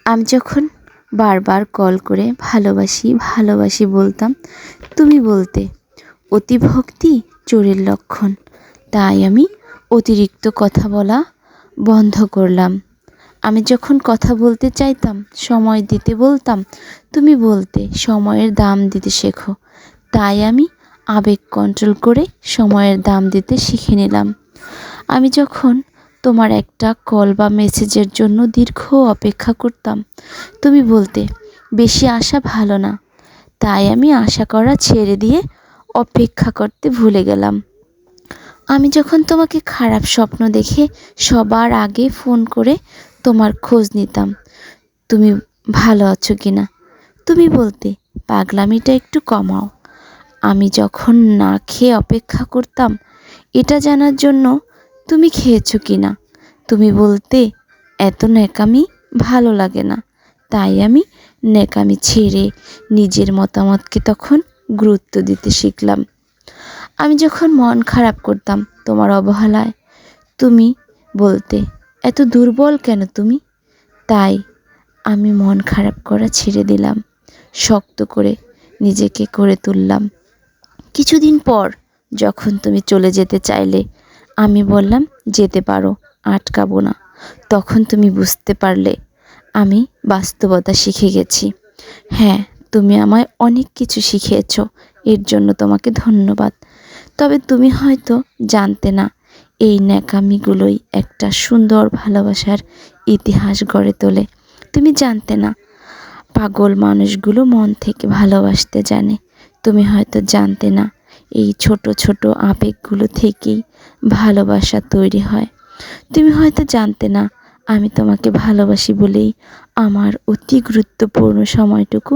আমি যখন বারবার কল করে ভালোবাসি ভালোবাসি বলতাম, তুমি বলতে অতিভক্তি চোরের লক্ষণ। তাই আমি অতিরিক্ত কথা বলা বন্ধ করলাম। আমি যখন কথা বলতে চাইতাম, সময় দিতে বলতাম, তুমি বলতে সময়ের দাম দিতে শেখো। তাই আমি আবেগ কন্ট্রোল করে সময়ের দাম দিতে শিখে নিলাম। আমি যখন তোমার একটা কল বা মেসেজের জন্য দীর্ঘ অপেক্ষা করতাম, তুমি বলতে বেশি আশা ভালো না। তাই আমি আশা করা ছেড়ে দিয়ে অপেক্ষা করতে ভুলে গেলাম। আমি যখন তোমাকে খারাপ স্বপ্ন দেখে সবার আগে ফোন করে তোমার খোঁজ নিতাম, তুমি ভালো আছো কিনা। তুমি বলতে পাগলামিটা একটু কমাও। আমি যখন না খেয়ে অপেক্ষা করতাম এটা জানার জন্য তুমি খেয়েছো কিনা, তুমি বলতে এত ন্যাকামি ভালো লাগে না। তাই আমি ন্যাকামি ছেড়ে নিজের মতামতকে তখন গুরুত্ব দিতে শিখলাম। আমি যখন মন খারাপ করতাম তোমার অবহেলায়, তুমি বলতে এত দুর্বল কেন তুমি। তাই আমি মন খারাপ করা ছেড়ে দিলাম, শক্ত করে নিজেকে করে তুললাম। কিছুদিন পর যখন তুমি চলে যেতে চাইলে, আমি বললাম যেতে পারো, আটকাবো না। তখন তুমি বুঝতে পারলে আমি বাস্তবতা শিখে গেছি। হ্যাঁ, তুমি আমায় অনেক কিছু শিখিয়েছ, এর জন্য তোমাকে ধন্যবাদ। তবে তুমি হয়তো জানতে না, এই ন্যাকামিগুলোই একটা সুন্দর ভালোবাসার ইতিহাস গড়ে তোলে। তুমি জানতে না, পাগল মানুষগুলো মন থেকে ভালোবাসতে জানে। তুমি হয়তো জানতে না, এই ছোট ছোট আবেগগুলো থেকেই ভালোবাসা তৈরি হয়। তুমি হয়তো জানতে না, আমি তোমাকে ভালোবাসি বলেই আমার অতি গুরুত্বপূর্ণ সময়টুকু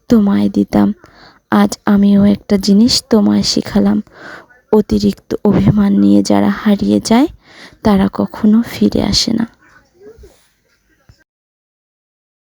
তোমায় দিতাম। আজ আমিও একটা জিনিস তোমায় শেখালাম, অতিরিক্ত অভিমান নিয়ে যারা হারিয়ে যায় তারা কখনো ফিরে আসে না।